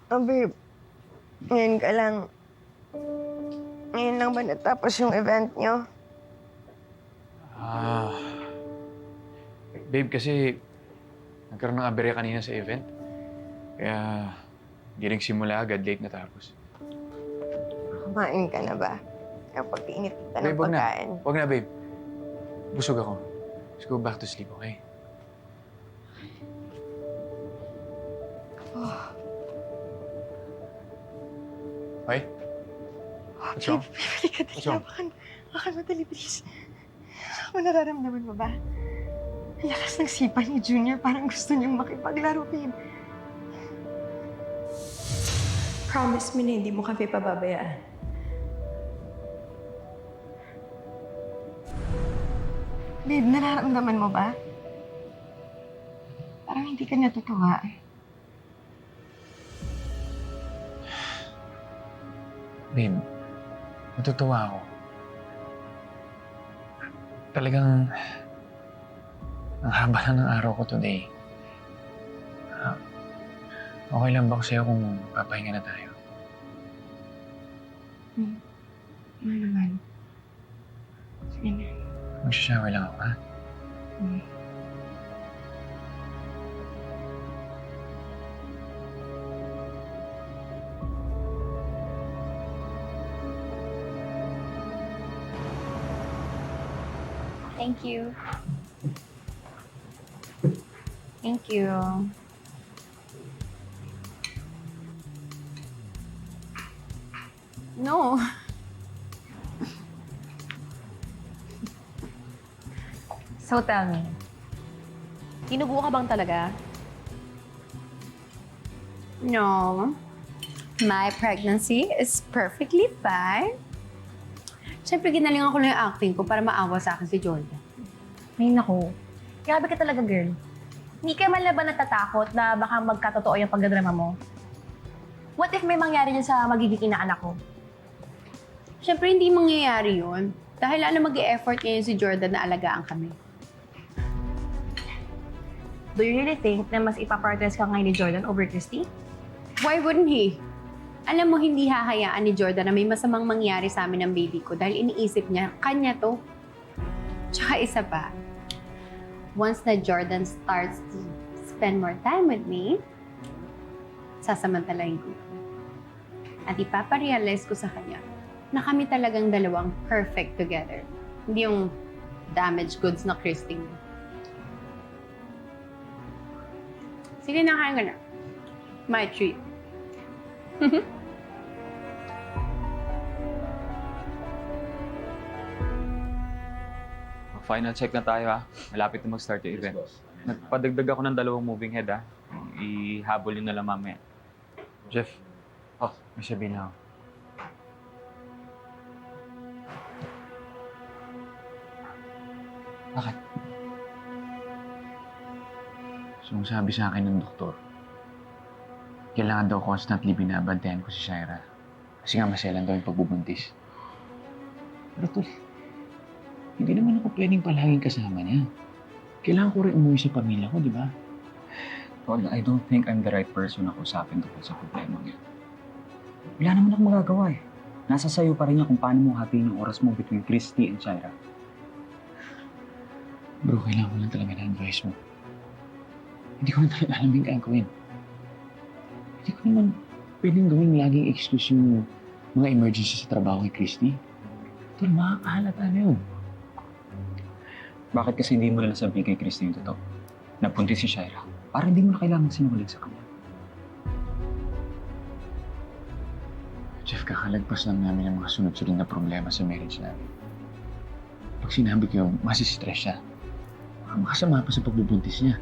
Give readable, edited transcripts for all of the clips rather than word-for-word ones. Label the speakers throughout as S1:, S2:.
S1: Babe, ngayon ka lang. Ngayon lang ba natapos yung event niyo?
S2: Ah, babe, kasi nagkaroon ng aberya kanina sa event. Kaya hindi nagsimula agad, late natapos.
S1: Kumain ka na ba? Kapag init ka ng
S2: Babe, wag na.
S1: pagkain.
S2: Wag na, babe. Busog ako. Let's go back to sleep, okay? Okay? What's wrong?
S1: Babe, balik ka
S2: What's
S1: dali.
S2: wrong?
S1: Baka madali, please. Ako nararamdaman mo ba? Ang lakas ng sipa ni Junior. Parang gusto niyang makipaglaro, babe.
S3: Promise me na hindi mo kami pababayaan.
S1: Babe, nararamdaman mo ba? Parang hindi ka natutuwa.
S2: Babe, natutuwa ako. Talagang ang haba na ng araw ko today. Okay lang ba sa'yo kung papahinga na tayo?
S1: Ano naman? Sige na.
S2: Magsashower lang ako, ha?
S4: Thank you. Thank you. No. So tell me, tinubo ka bang talaga? No. My pregnancy is perfectly fine. Siyempre, ginalingan ko lang yung acting ko para maawa sa akin si Jordan.
S5: Ay, naku. Grabe ka talaga, girl. Hindi ka man lang ba natatakot na baka magkatotoo yung pagdadrama mo? What if may mangyari dyan sa magiging inaanak ko?
S4: Siyempre, hindi mangyayari yun. Dahil mag-e-effort ngayon si Jordan na alagaan kami.
S5: Do you really think na mas ipaprioritize ka ngayon ni Jordan over Christy?
S4: Why wouldn't he? Alam mo, hindi hahayaan ni Jordan na may masamang mangyari sa amin ng baby ko dahil iniisip niya, kanya to. Tsaka isa pa, once na Jordan starts to spend more time with me, sasamantalahin ko. At ipaparealize ko sa kanya na kami talagang dalawang perfect together. Hindi yung damaged goods na Christine. Sige na, kain ka na. My treat.
S6: Final check na tayo ha. Malapit na mag-start yung event. Nagpadagdag ako ng 2 moving head ha. Ihabol yun na lang mamaya.
S2: Jeff, may sabihin na ako.
S6: Bakit?
S2: So, ang sabi sa akin ng doktor, kailangan daw constantly binabantayan ko si Shaira. Kasi nga maselan daw yung pagbubuntis. Pero tol, hindi naman ako pwedeng palaging kasama niya. Kailangan ko rin umuwi sa pamilya ko, di ba?
S6: Tol, I don't think I'm the right person na kausapin tungkol sa problema niya. Wala naman akong magagawa eh. Nasa sayo pa rin niya kung paano mo hatiin yung oras mo between Christy and Shaira.
S2: Bro, kailangan ko lang talaga ng advice mo. Hindi ko na talaga alam yung gagawin. Hindi ko naman pwedeng gawing laging excuse yung mga emergency sa trabaho kay Christy. Tol, makakahalata na yun.
S6: Bakit kasi hindi mo na sabihin kay Christy yung totoo? Napuntis si Shaira. Para hindi mo na kailangan sinungaling sa kanya.
S2: Jeff, kakalagpas lang namin ang mga sunod-sunod na problema sa marriage namin. Pag sinabi ko, masistress siya. Makasama pa sa pagbubuntis niya.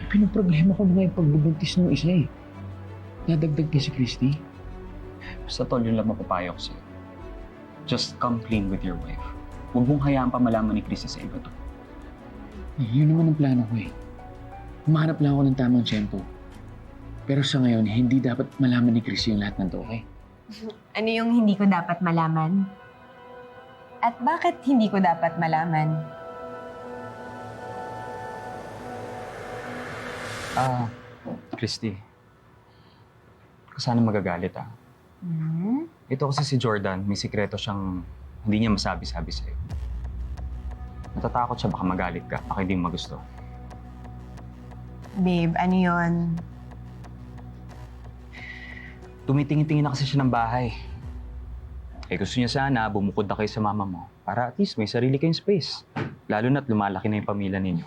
S2: Pinoproblema ko na nga yung pagbubuntis ng isa eh. Nadagdag niya si Christy.
S6: Basta tol, yun lang mapapayo ko sa'yo. Just come clean with your wife. Huwag mong hayaan pa malaman ni Christy sa iba to.
S2: Yun naman ang plano ko eh. Humahanap lang ako ng tamang tiyempo. Pero sa ngayon, hindi dapat malaman ni Christy yung lahat ng to, okay?
S3: Ano yung hindi ko dapat malaman? At bakit hindi ko dapat malaman?
S6: Christy. Sana magagalit ah.
S3: Hmm?
S6: Ito kasi si Jordan, may sikreto siyang hindi niya masabi-sabi sa'yo. Natatakot siya baka magalit ka, baka hindi mo magusto.
S3: Babe, ano yun?
S6: Tumitingin-tingin na kasi siya ng bahay. Eh gusto niya sana bumukod na kayo sa mama mo para at least may sarili kayong space. Lalo na't lumalaki na yung pamilya ninyo.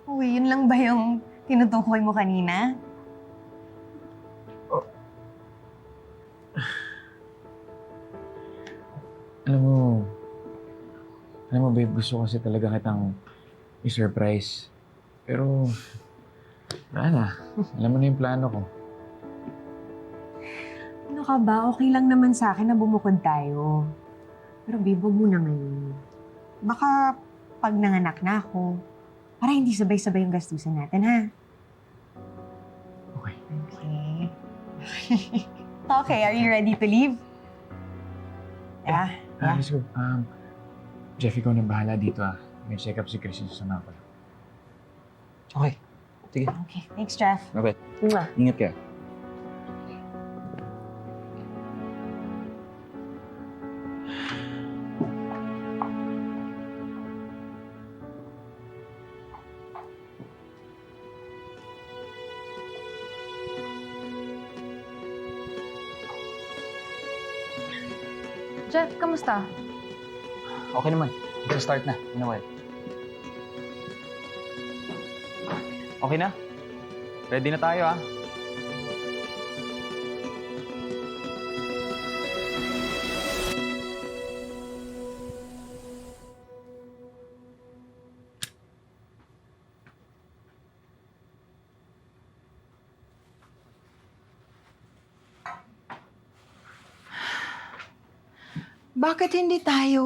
S3: Uy, yun lang ba yung tinutukoy mo kanina?
S2: Alam mo babe, gusto kasi talaga kitang i-surprise. Pero, wala na. Alam mo na yung plano ko.
S3: Ano ka ba? Okay lang naman sa akin na bumukod tayo. Pero babe, wag muna ngayon. Baka pag nanganak na ako, para hindi sabay-sabay yung gastusin natin, ha?
S2: Okay.
S3: Okay. Okay, are you ready to leave? Yeah.
S2: Let's go. Jeff, ikaw na bahala dito ah. May check-up si Chris yung sasama ko.
S6: Okay. Sige.
S3: Okay, thanks, Jeff.
S6: Okay.
S3: Mwah.
S6: Ingat ka.
S5: Jeff, kamusta?
S6: Okay naman. Start na. In a while. Okay na? Ready na tayo ah.
S7: Bakit hindi tayo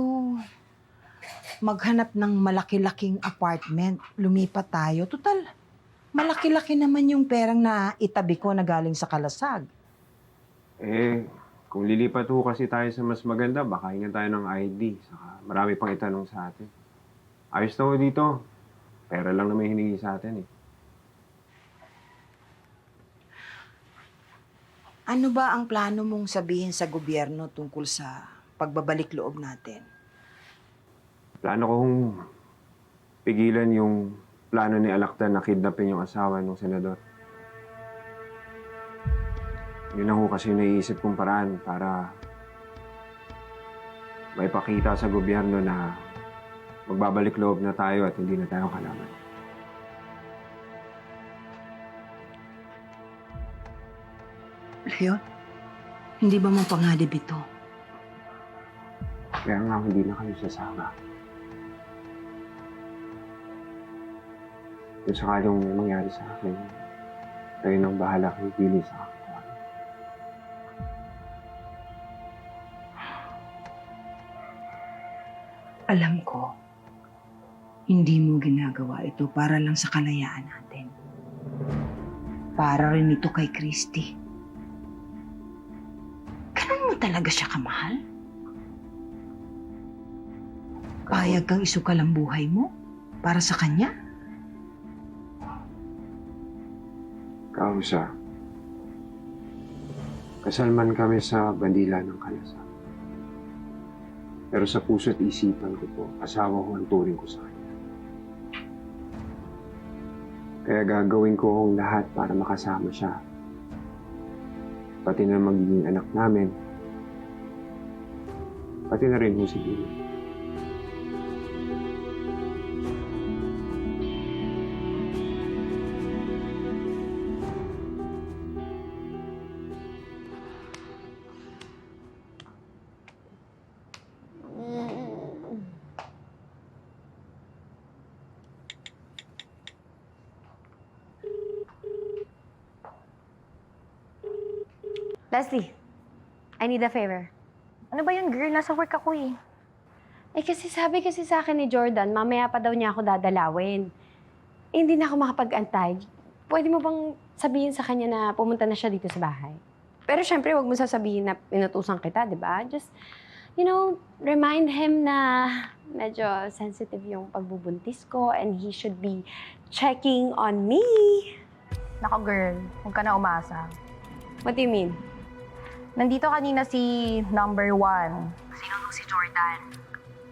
S7: maghanap ng malaki-laking apartment? Lumipat tayo. Total, malaki-laki naman yung perang na itabi ko na galing sa kalasag.
S8: Eh, kung lilipat ho kasi tayo sa mas maganda, baka hingan tayo ng ID. Saka marami pang itanong sa atin. Ayos na ho dito. Pera lang naman hiningi sa atin eh.
S7: Ano ba ang plano mong sabihin sa gobyerno tungkol sa pagbabalik loob natin?
S8: Plano kong pigilan yung plano ni Alakdan na kidnapin yung asawa ng senador. Yun lang ho kasi yung naiisip kong paraan para maipakita sa gobyerno na magbabalik loob na tayo at hindi na tayo kalaban.
S7: Leon, hindi ba mapanganib ito?
S8: Kaya nga hindi na kayo sasama. Kung sakaling may mangyari sa akin, kayo nang bahala kayo pili sa akin.
S7: Alam ko, hindi mo ginagawa ito para lang sa kalayaan natin. Para rin ito kay Christy. Ganun mo talaga siya kamahal? Payag kang isukal ang buhay mo para sa kanya?
S8: Kausa, kasal man kami sa bandila ng kalasag. Pero sa puso't isipan ko po, asawa ko ang turing ko sa kanya. Kaya gagawin ko ang lahat para makasama siya. Pati na magiging anak namin. Pati na rin ho si Billy.
S4: Leslie, I need a favor.
S5: Ano ba yun, girl? Nasa work ako eh.
S4: Eh kasi sabi kasi sa akin ni Jordan, mamaya pa daw niya ako dadalawin. Eh, hindi na ako makapag-antay. Pwede mo bang sabihin sa kanya na pumunta na siya dito sa bahay? Pero syempre, wag mo sasabihin na inutusan kita, di ba? Just, remind him na medyo sensitive yung pagbubuntis ko and he should be checking on me.
S5: Nako girl, huwag ka na umasa.
S4: What do you mean?
S5: Nandito kanina si number 1. Sinunong si Jordan.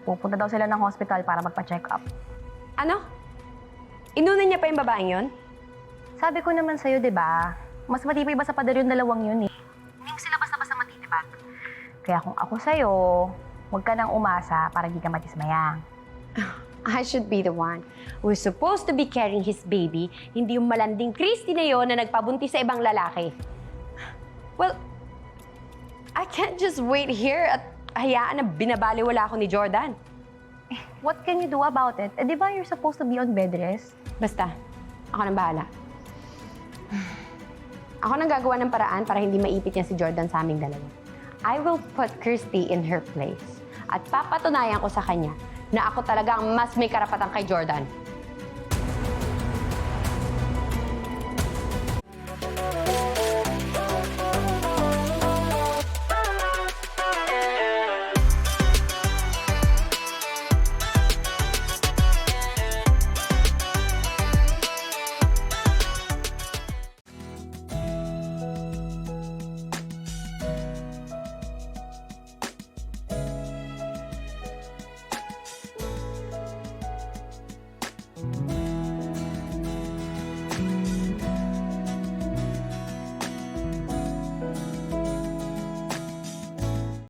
S5: Pupunta daw sila ng hospital para magpa-check up.
S4: Ano? Inunan niya pa yung babaeng yon?
S5: Sabi ko naman sa'yo, di ba? Mas matibay ba sa pader yung dalawang yun eh? Hindi mo sila basta-basta matitibag. Kaya kung ako sa'yo, huwag ka nang umasa para di ka matismaya.
S4: I should be the one who's supposed to be carrying his baby, hindi yung malanding Christy na yon na nagpabuntis sa ibang lalaki. Well, I can't just wait here at hayaan na binabaliwala ako ni Jordan.
S5: What can you do about it? Eh, di ba you're supposed to be on bed rest?
S4: Basta, ako nang bahala. Ako nang gagawa ng paraan para hindi maipit niya si Jordan sa aming dalawa. I will put Kirsty in her place at papatunayan ko sa kanya na ako talaga ang mas may karapatan kay Jordan.